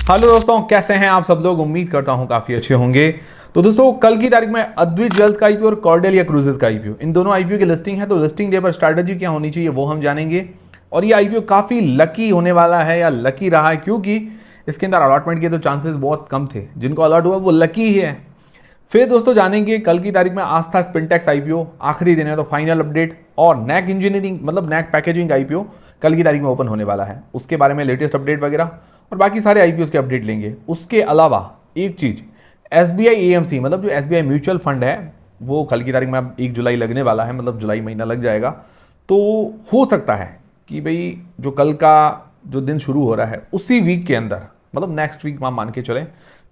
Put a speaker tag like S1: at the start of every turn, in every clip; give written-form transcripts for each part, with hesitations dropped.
S1: Hello दोस्तों, कैसे हैं आप सब लोग। उम्मीद करता हूं काफी अच्छे होंगे। तो दोस्तों, कल की तारीख में अद्वैत ज्वेल्स का आईपीओ और कॉर्डेलिया क्रूजेस का आईपीओ, इन दोनों आईपीओ की लिस्टिंग है। तो लिस्टिंग डे पर स्ट्रैटेजी क्या होनी चाहिए वो हम जानेंगे। और ये आईपीओ काफी लकी होने वाला है या लकी रहा है, क्योंकि इसके अंदर अलॉटमेंट के तो चांसेस बहुत कम थे। जिनको अलॉट हुआ वो लकी ही है। फिर दोस्तों जानेंगे कल की तारीख में आस्था स्पिनटेक्स आईपीओ, आखिरी दिन है तो फाइनल अपडेट। और नैक इंजीनियरिंग मतलब नैक पैकेजिंग आईपीओ कल की तारीख में ओपन होने वाला है, उसके बारे में लेटेस्ट अपडेट वगैरह और बाकी सारे आईपीओ के अपडेट लेंगे। उसके अलावा एक चीज, एसबीआई एएमसी मतलब जो एसबीआई म्यूचुअल फंड है वो कल की तारीख में अब 1 जुलाई लगने वाला है, मतलब जुलाई महीना लग जाएगा। तो हो सकता है कि भाई जो कल का जो दिन शुरू हो रहा है उसी वीक के अंदर, मतलब नेक्स्ट वीक मान के चलें,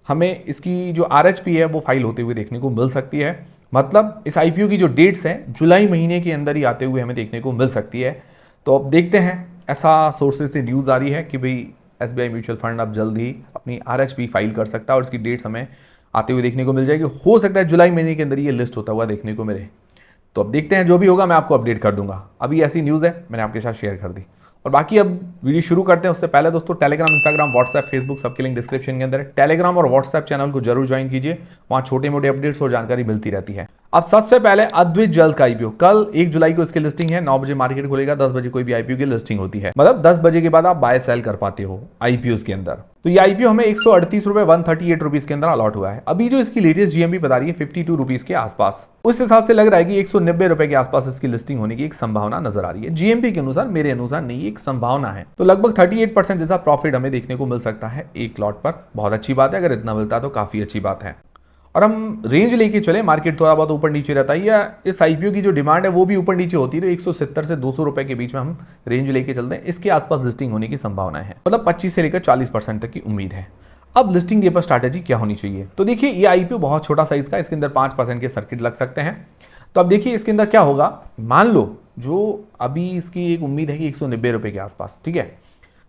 S1: हमें इसकी जो आरएचपी है वो फाइल होते हुए देखने को मिल सकती है। मतलब इस आईपीओ की जो डेट्स हैं जुलाई महीने के अंदर ही आते हुए हमें देखने को मिल सकती है। तो अब देखते हैं, ऐसा सोर्सेज से न्यूज़ आ रही है कि भाई एसबीआई म्यूचुअल फंड अब जल्द ही अपनी आरएचपी फाइल कर सकता है और इसकी डेट्स हमें आते हुए देखने को मिल जाएगी। हो सकता है जुलाई महीने के अंदर ये लिस्ट होता हुआ देखने को मिले। तो अब देखते हैं, जो भी होगा मैं आपको अपडेट कर दूंगा। अभी ऐसी न्यूज़ है, मैंने आपके साथ शेयर कर दी। और बाकी अब वीडियो शुरू करते हैं उससे पहले दोस्तों, टेलीग्राम, इंस्टाग्राम, व्हाट्सएप, फेसबुक सबके लिंक डिस्क्रिप्शन के अंदर है। टेलीग्राम और व्हाट्सएप चैनल को जरूर ज्वाइन कीजिए, वहां छोटे मोटे अपडेट्स और जानकारी मिलती रहती है। अब सबसे पहले अद्वैत ज्वेल्स का आईपीओ, कल 1 जुलाई को इसकी लिस्टिंग है। 9 बजे मार्केट खुलेगा, 10 बजे कोई भी आईपीओ की लिस्टिंग होती है, मतलब 10 बजे के बाद आप बाय सेल कर पाते हो आईपीओ के अंदर। तो ये आईपीओ हमें 138 रुपए 138 रुपीज के अंदर अलॉट हुआ है। अभी जो इसकी लेटेस्ट जीएमबी बता रही है 52 रुपीज के आसपास, उस हिसाब से लग रहा है कि 190 रुपए के आसपास इसकी लिस्टिंग होने की एक संभावना नजर आ रही है। जीएमबी के अनुसार, मेरे अनुसार नहीं, एक संभावना है। तो लगभग 38% जैसा प्रॉफिट हमें देखने को मिल सकता है एक लॉट पर। बहुत अच्छी बात है, अगर इतना मिलता है तो काफी अच्छी बात है। और हम रेंज लेके चले, मार्केट थोड़ा बहुत ऊपर नीचे रहता है, या इस आईपीओ की जो डिमांड है वो भी ऊपर नीचे होती है, तो 170 से 200 रुपए के बीच में हम रेंज लेके चलते हैं। इसके आसपास लिस्टिंग होने की संभावना है, मतलब 25 से लेकर 40% तक की उम्मीद है। अब लिस्टिंग डे पर स्ट्रैटेजी क्या होनी चाहिए, तो देखिए ये आईपीओ बहुत छोटा साइज का, इसके अंदर 5% के सर्किट लग सकते हैं। तो अब देखिए इसके अंदर क्या होगा। मान लो जो अभी इसकी एक उम्मीद है कि 190 रुपए के आसपास, ठीक है,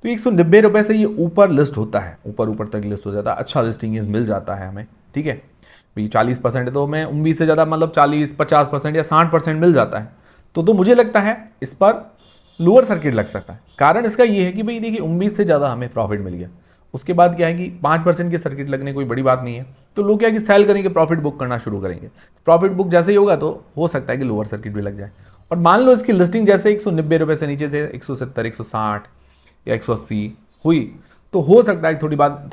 S1: तो 190 रुपए से ये ऊपर लिस्ट होता है, ऊपर ऊपर तक लिस्ट हो जाता है, अच्छा लिस्टिंग मिल जाता है हमें, ठीक है भाई। 40% है तो मैं उम्मीद से ज़्यादा, मतलब 40-50% या 60% मिल जाता है। तो मुझे लगता है इस पर लोअर सर्किट लग सकता है। कारण इसका ये है कि भाई देखिए उम्मीद से ज़्यादा हमें प्रॉफिट मिल गया। उसके बाद क्या है कि 5% के सर्किट लगने कोई बड़ी बात नहीं है। तो लोग क्या है कि सेल करेंगे, प्रॉफिट बुक करना शुरू करेंगे। प्रॉफिट बुक जैसे ही होगा तो हो सकता है कि लोअर सर्किट भी लग जाए। और मान लो इसकी लिस्टिंग जैसे 190 रुपये से नीचे से 170, 160 या 180 हुई, तो हो सकता है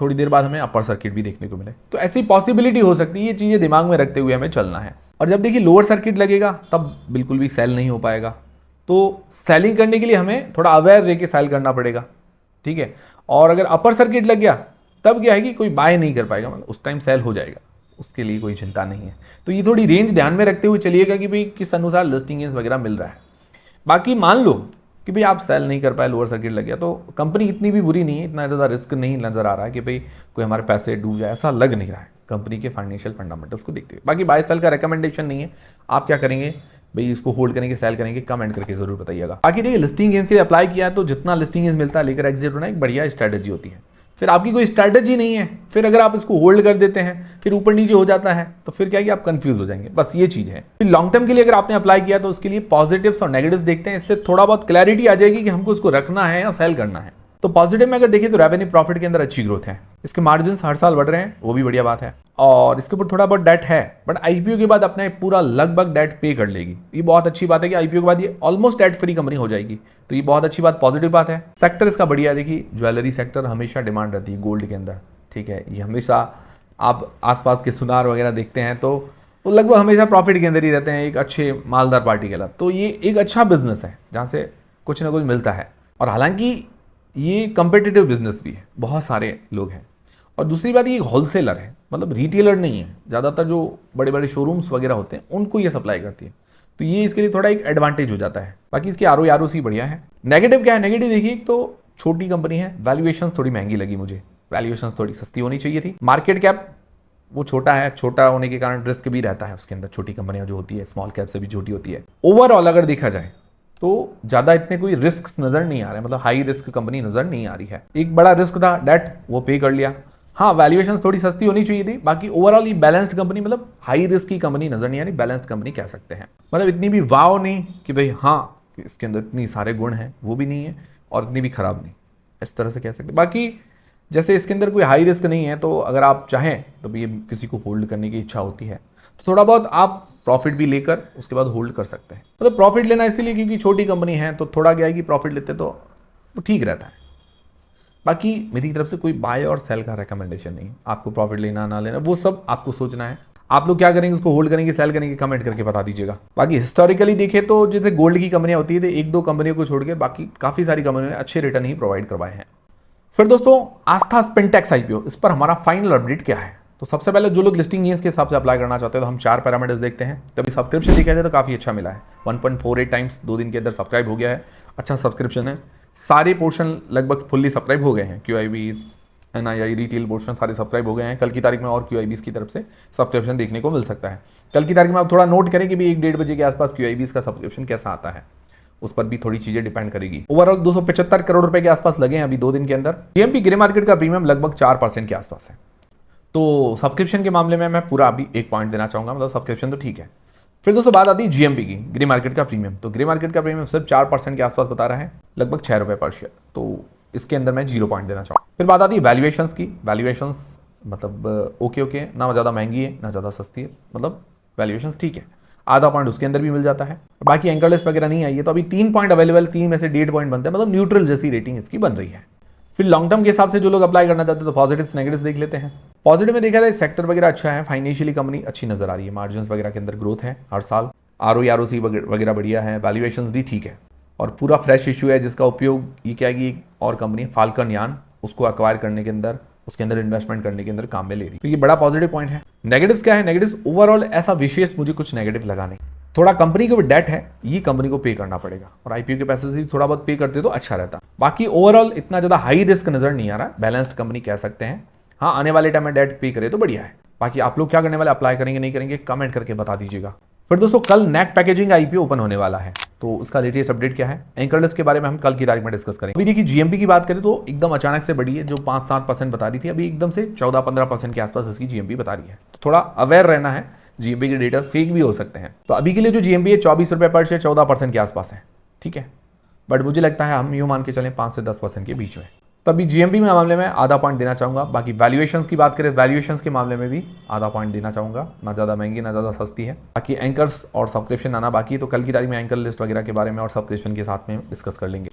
S1: थोड़ी देर बाद हमें अपर सर्किट भी देखने को मिले। तो ऐसी पॉसिबिलिटी हो सकती है, ये चीज़ें दिमाग में रखते हुए हमें चलना है। और जब देखिए लोअर सर्किट लगेगा तब बिल्कुल भी सेल नहीं हो पाएगा। तो सेलिंग करने के लिए हमें थोड़ा अवेयर रह के सेल करना पड़ेगा, ठीक है। और अगर अपर सर्किट लग गया तब क्या है कि कोई बाय नहीं कर पाएगा, मतलब उस टाइम सेल हो जाएगा, उसके लिए कोई चिंता नहीं है। तो ये थोड़ी रेंज ध्यान में रखते हुए चलिएगा कि भाई किस अनुसार लिस्टिंग वगैरह मिल रहा है। बाकी मान लो कि भाई आप सेल नहीं कर पाए, लोअर सर्किट लग गया, तो कंपनी इतनी भी बुरी नहीं है, इतना ज़्यादा रिस्क नहीं नज़र आ रहा है कि भाई कोई हमारे पैसे डूब जाए, ऐसा लग नहीं रहा है कंपनी के फाइनेंशियल फंडामेंटल्स को देखते हुए। बाकी बाय सेल का रिकमेंडेशन नहीं है, आप क्या करेंगे भाई, इसको होल्ड करेंगे, सेल करेंगे, कमेंट करके जरूर बताइएगा। बाकी देखिए लिस्टिंग गेंस के लिए अप्लाई किया है तो जितना लिस्टिंग गेंस मिलता है लेकर एग्जिट होना एक बढ़िया स्ट्रैटेजी होती है। फिर आपकी कोई स्ट्रैटेजी नहीं है, फिर अगर आप इसको होल्ड कर देते हैं फिर ऊपर नीचे हो जाता है तो फिर क्या है कि आप कंफ्यूज हो जाएंगे, बस ये चीज़ है। फिर लॉन्ग टर्म के लिए अगर आपने अप्लाई किया तो उसके लिए पॉजिटिव्स और नेगेटिव्स देखते हैं, इससे थोड़ा बहुत क्लैरिटी आ जाएगी कि हमको इसको रखना है या सेल करना है। तो पॉजिटिव में अगर देखिए तो रेवेन्यू प्रॉफिट के अंदर अच्छी ग्रोथ है, इसके मार्जिन हर साल बढ़ रहे हैं, वो भी बढ़िया बात है। और इसके ऊपर थोड़ा बहुत डेट है, बट आईपीओ के बाद अपने पूरा लगभग डेट पे कर लेगी। ये बहुत अच्छी बात है कि आईपीओ के बाद ये ऑलमोस्ट डेट फ्री कंपनी हो जाएगी, तो ये बहुत अच्छी बात, पॉजिटिव बात है। सेक्टर इसका बढ़िया है, देखिए ज्वेलरी सेक्टर हमेशा डिमांड रहती है गोल्ड के अंदर, ठीक है। ये हमेशा आप आसपास के सुनार वगैरह देखते हैं तो वो लगभग हमेशा प्रॉफिट के अंदर ही रहते हैं, एक अच्छे मालदार पार्टी के लिए। तो ये एक अच्छा बिजनेस है जहाँ से कुछ ना कुछ मिलता है। और हालांकि ये कंपेटिटिव बिजनेस भी है, बहुत सारे लोग हैं। और दूसरी बात, ये होलसेलर है, मतलब रिटेलर नहीं है। ज़्यादातर जो बड़े बड़े शोरूम्स वगैरह होते हैं उनको ये सप्लाई करती है, तो ये इसके लिए थोड़ा एक एडवांटेज हो जाता है। बाकी इसकी आरओसी बढ़िया है। नेगेटिव क्या है, नेगेटिव देखिए तो छोटी कंपनी है, वैल्यूएशन थोड़ी महंगी लगी मुझे, वैल्यूएशन थोड़ी सस्ती होनी चाहिए थी। मार्केट कैप वो छोटा है, छोटा होने के कारण रिस्क भी रहता है उसके अंदर, छोटी कंपनियां जो होती है स्मॉल कैप से भी छोटी होती है। ओवरऑल अगर देखा जाए तो ज़्यादा इतने कोई रिस्क नज़र नहीं आ रहे, मतलब हाई रिस्क कंपनी नज़र नहीं आ रही है। एक बड़ा रिस्क था डेट, वो पे कर लिया। हाँ, वैल्यूएशन थोड़ी सस्ती होनी चाहिए थी। बाकी ओवरऑल ये बैलेंस्ड कंपनी, मतलब हाई रिस्क की कंपनी नज़र नहीं आ रही, बैलेंस्ड कंपनी कह सकते हैं। मतलब इतनी भी वाव नहीं कि भाई हाँ इसके अंदर इतनी सारे गुण हैं, वो भी नहीं है, और इतनी भी खराब नहीं, इस तरह से कह सकते। बाकी जैसे इसके अंदर कोई हाई रिस्क नहीं है, तो अगर आप चाहें तो भी किसी को होल्ड करने की इच्छा होती है तो थोड़ा बहुत आप प्रॉफिट भी लेकर उसके बाद होल्ड कर सकते हैं। मतलब प्रॉफिट लेना इसीलिए क्योंकि छोटी कंपनी है, तो थोड़ा क्या है कि प्रॉफिट लेते तो वो ठीक रहता है। बाकी मेरी तरफ से कोई बाय और सेल का रिकमेंडेशन नहीं, आपको प्रॉफिट लेना ना लेना वो सब आपको सोचना है। आप लोग क्या करेंगे, उसको होल्ड करेंगे, सेल करेंगे, कमेंट करके बता दीजिएगा। बाकी हिस्टोरिकली देखें तो जैसे गोल्ड की कंपनियां होती है, तो एक दो कंपनियों को छोड़ के बाकी काफी सारी कंपनियों ने अच्छे रिटर्न ही प्रोवाइड करवाए हैं। फिर दोस्तों आस्था स्पिनटेक्स आईपीओ, इस पर हमारा फाइनल अपडेट क्या है। तो सबसे पहले जो लोग लिस्टिंग गेंस के हिसाब से अप्लाई करना चाहते हैं तो हम 4 पैरामीटर्स देखते हैं। तभी सब्सक्रिप्शन देखा जाए तो काफ़ी अच्छा मिला है, 1.48 टाइम्स 2 दिन के अंदर सब्सक्राइब हो गया है। अच्छा सब्सक्रिप्शन है, सारे पोर्शन लगभग फुल्ली सब्सक्राइब हो गए हैं। QIBs, NII, रिटेल पोर्शन सारे सब्सक्राइब हो गए हैं। कल की तारीख में और QIBs की तरफ से सब्सक्रिप्शन देखने को मिल सकता है। कल की तारीख में आप थोड़ा नोट करें कि भी 1-1:30 बजे के आसपास QIBs का सब्सक्रिप्शन कैसा आता है, उस पर भी थोड़ी चीजें डिपेंड करेगी। ओवरऑल 275 करोड़ रुपए के आसपास लगे हैं अभी 2 दिन के अंदर। GMP ग्रे मार्केट का प्रीमियम लगभग 4% के आसपास है। तो सब्सक्रिप्शन के मामले में मैं पूरा अभी 1 पॉइंट देना चाहूंगा, मतलब सब्सक्रिप्शन तो ठीक है। फिर दोस्तों बात आती है GMP की, ग्रे मार्केट का प्रीमियम। तो ग्रे मार्केट का प्रीमियम सिर्फ 4% के आसपास बता रहा है, लगभग 6 रुपए पर शेयर। तो इसके अंदर मैं 0 पॉइंट देना चाहूँगा। फिर बात आती है वैल्यूएशंस की। वैल्यूएशंस मतलब ओके, ना ज़्यादा महंगी है ना ज़्यादा सस्ती है, मतलब वैल्यूएशंस ठीक है। आधा पॉइंट उसके अंदर भी मिल जाता है। बाकी एंकर लिस्ट वगैरह नहीं आई है, तो अभी 3 पॉइंट अवेलेबल, 3 में से 1.5 पॉइंट बनते हैं, मतलब न्यूट्रल जैसी रेटिंग इसकी बन रही है। फिर लॉन्ग टर्म के हिसाब से जो लोग अप्लाई करना चाहते हैं तो पॉजिटिव्स नेगेटिव्स देख लेते हैं। पॉजिटिव में देखा जाए सेक्टर वगैरह अच्छा है, फाइनेंशियली कंपनी अच्छी नजर आ रही है, मार्जिन वगैरह के अंदर ग्रोथ है हर साल, ROE वगैरह बढ़िया है, वैल्यूएशंस भी ठीक है और पूरा फ्रेश इशू है जिसका उपयोग ये क्या है कि और कंपनी फाल्कन यान उसको अक्वायर करने के अंदर, उसके अंदर इन्वेस्टमेंट करने के अंदर काम में ले रही है, तो ये बड़ा पॉजिटिव पॉइंट है। नेगेटिव्स क्या है, नेगेटिव्स ओवरऑल ऐसा विशेष मुझे कुछ नेगेटिव लगा नहीं। थोड़ा कंपनी को भी डेट है, ये कंपनी को पे करना पड़ेगा और आईपीओ के पैसे से भी थोड़ा बहुत पे करते तो अच्छा रहता। बाकी ओवरऑल इतना ज्यादा हाई रिस्क नजर नहीं आ रहा, बैलेंस्ड कंपनी कह सकते हैं। हाँ आने वाले टाइम में डेट पे करे तो बढ़िया है। बाकी आप लोग क्या करने वाले, अप्लाई करेंगे नहीं करेंगे, कमेंट करके बता दीजिएगा। फिर दोस्तों कल नैक पैकेजिंग आईपीओ ओपन होने वाला है, तो उसका लेटेस्ट अपडेट क्या है, एंकर लिस्ट के बारे में हम कल की तारीख में डिस्कस करेंगे। अभी देखिए GMP की बात करें तो एकदम अचानक से बढ़ी है, जो 5-7% बता रही थी अभी एकदम से 14-15% के आसपास इसकी GMP बता रही है। तो थोड़ा अवेयर रहना है, GMP के डेटा फेक भी हो सकते हैं। तो अभी के लिए जो GMP है 24 रुपये पर शेयर 14% के आसपास है, ठीक है। बट मुझे लगता है हम यूँ मान के चलें 5 से 10% के बीच में। तो अभी GMP में मामले में आधा पॉइंट देना चाहूँगा। बाकी वैल्यूएशंस की बात करें, वैल्यूएशंस के मामले में भी आधा पॉइंट देना चाहूँगा, ना ज़्यादा महंगी ना ज़्यादा सस्ती है। बाकी एंकर्स और सब्सक्रिप्शन आना बाकी है, तो कल की तारीख में एंकर लिस्ट वगैरह के बारे में और सब्सक्रिप्शन के साथ में डिस्कस कर लेंगे।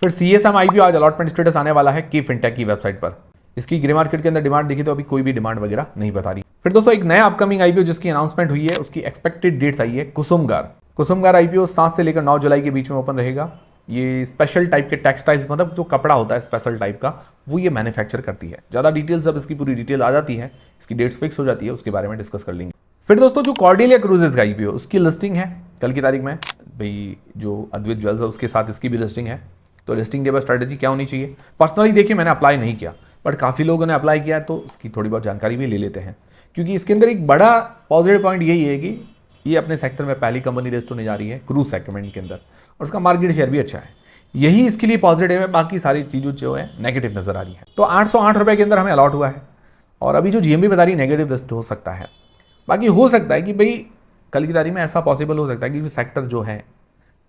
S1: फिर CSM IPO आज अलॉटमेंट स्टेटस आने वाला है की फिनटेक की वेबसाइट पर। इसकी ग्रे मार्केट के अंदर डिमांड देखी तो अभी कोई भी डिमांड वगैरह नहीं बता रही। फिर दोस्तों एक नया अपकमिंग IPO जिसकी अनाउंसमेंट हुई है, उसकी एक्सपेक्टेड डेट्स आई है। कुसुमगार IPO 7 से लेकर 9 जुलाई के बीच में ओपन रहेगा। ये स्पेशल टाइप के टेक्सटाइल्स, मतलब जो कपड़ा होता है स्पेशल टाइप का, वो ये मैन्युफैक्चर करती है। ज़्यादा डिटेल्स जब इसकी पूरी डिटेल आ जाती है, इसकी डेट्स फिक्स हो जाती है, उसके बारे में डिस्कस कर लेंगे। फिर दोस्तों जो कॉर्डेलिया क्रूजेस का IPO, उसकी लिस्टिंग है कल की तारीख में। भाई जो अद्वैत ज्वेल्स है उसके साथ इसकी भी लिस्टिंग है। तो लिस्टिंग डे पर स्ट्रेटेजी क्या होनी चाहिए, पर्सनली देखिए मैंने अप्लाई नहीं किया, बट काफ़ी लोगों ने अप्लाई किया, तो उसकी थोड़ी बहुत जानकारी भी ले लेते हैं। क्योंकि इसके अंदर एक बड़ा पॉजिटिव पॉइंट यही है कि ये अपने सेक्टर में पहली कंपनी लिस्ट होने जा रही है क्रूज सेगमेंट के अंदर, और उसका मार्केट शेयर भी अच्छा है। यही इसके लिए पॉजिटिव है, बाकी सारी चीज़ों जो है नेगेटिव नजर आ रही है। तो 808 रुपये के अंदर हमें अलॉट हुआ है, और अभी जो GMP बता रही है नेगेटिव लिस्ट हो सकता है। बाकी हो सकता है कि भाई कल की तारीख में ऐसा पॉसिबल हो सकता है कि सेक्टर जो है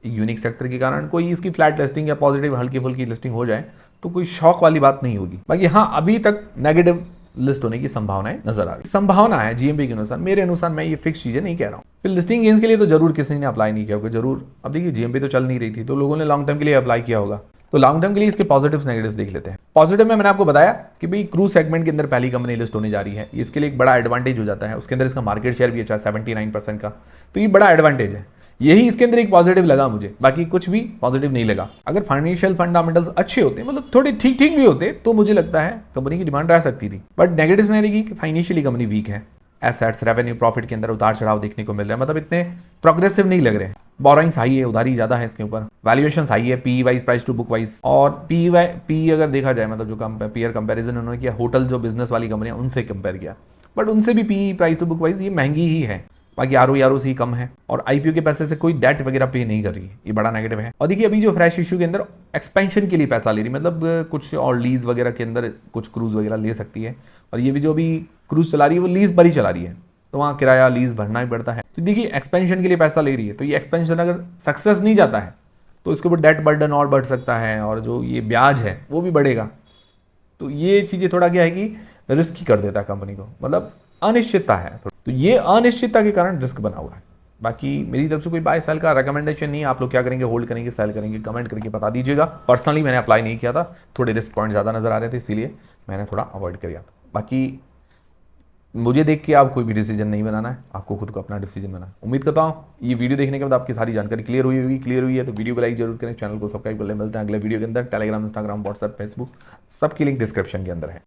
S1: यूनिक सेक्टर के कारण कोई इसकी फ्लैट लिस्टिंग या पॉजिटिव हल्की फुल्की लिस्टिंग हो जाए, तो कोई शौक वाली बात नहीं होगी। बाकी हाँ अभी तक नेगेटिव लिस्ट होने की संभावनाएं नजर आ रही, संभावना है GMP के अनुसार। मेरे अनुसार मैं ये फिक्स चीजें नहीं कह रहा हूँ। फिर लिस्टिंग गेंस के लिए तो जरूर किसी ने अप्लाई नहीं किया होगा, जरूर। अब देखिए GMP तो चल नहीं रही थी, तो लोगों ने लॉन्ग टर्म के लिए अप्लाई किया होगा। तो लॉन्ग टर्म के लिए इसके पॉजिटिव्स नेगेटिव्स देख लेते हैं। पॉजिटिव में मैंने आपको बताया कि भाई क्रूज सेगमेंट के अंदर पहली कंपनी लिस्ट होने जा रही है, इसके लिए एक बड़ा एडवांटेज हो जाता है। उसके अंदर इसका मार्केट शेयर भी अच्छा है 79% का, तो ये बड़ा एडवांटेज है। यही इसके अंदर एक पॉजिटिव लगा मुझे, बाकी कुछ भी पॉजिटिव नहीं लगा। अगर फाइनेंशियल फंडामेंटल्स अच्छे होते, मतलब थोड़े ठीक ठीक भी होते, तो मुझे लगता है कंपनी की डिमांड रह सकती थी। बट नेगेटिव में रहेगी कि फाइनेंशियली कंपनी वीक है, एसेट्स रेवेन्यू प्रॉफिट के अंदर उतार चढ़ाव देखने को मिल रहा है, मतलब इतने प्रोग्रेसिव नहीं लग रहे हैं। बोरोइंग्स हाई है, उधारी ज्यादा है इसके ऊपर, वैल्यूएशन हाई है, PE wise price to book wise, और PE अगर देखा जाए, मतलब जो पीयर कंपेरिजन उन्होंने किया होटल जो बिजनेस वाली कंपनियां उनसे कंपेयर किया, बट उनसे भी PE price to book wise ये महंगी ही है। बाकी ROE कम है, और IPO के पैसे से कोई डेट वगैरह पे नहीं कर रही है, ये बड़ा नेगेटिव है। और देखिए अभी जो फ्रेश इशू के अंदर एक्सपेंशन के लिए पैसा ले रही, मतलब कुछ और लीज वगैरह के अंदर कुछ क्रूज वगैरह ले सकती है, और ये भी जो अभी क्रूज चला रही है वो लीज पर ही चला रही है, तो वहाँ किराया लीज भरना ही पड़ता है। तो देखिए एक्सपेंशन के लिए पैसा ले रही है, तो ये एक्सपेंशन अगर सक्सेस नहीं जाता है तो इसके ऊपर डेट बर्डन और बढ़ सकता है, और जो ये ब्याज है वो भी बढ़ेगा। तो ये चीज़ें थोड़ा क्या है कि रिस्की कर देता है कंपनी को, मतलब अनिश्चितता है, तो ये अनिश्चितता के कारण रिस्क बना हुआ है। बाकी मेरी तरफ से कोई बाय सेल का रिकमेंडेशन नहीं है, आप लोग क्या करेंगे, होल्ड करेंगे, सेल करेंगे, कमेंट करके बता दीजिएगा। पर्सनली मैंने अप्लाई नहीं किया था, थोड़े रिस्क पॉइंट ज़्यादा नजर आ रहे थे, इसीलिए मैंने थोड़ा अवॉइड किया था। बाकी मुझे देख के आप कोई भी डिसीजन नहीं बनाना है, आपको खुद को अपना डिसीजन बनाना है। उम्मीद करता हूँ ये वीडियो देखने के बाद आपकी सारी जानकारी क्लियर हुई होगी। क्लियर हुई है तो वीडियो को लाइक जरूर करें, चैनल को सब्सक्राइब कर लें। मिलते हैं अगले वीडियो के अंदर। टेलीग्राम, इंस्टाग्राम, व्हाट्सएप, फेसबुक सबकी लिंक डिस्क्रिप्शन के अंदर है।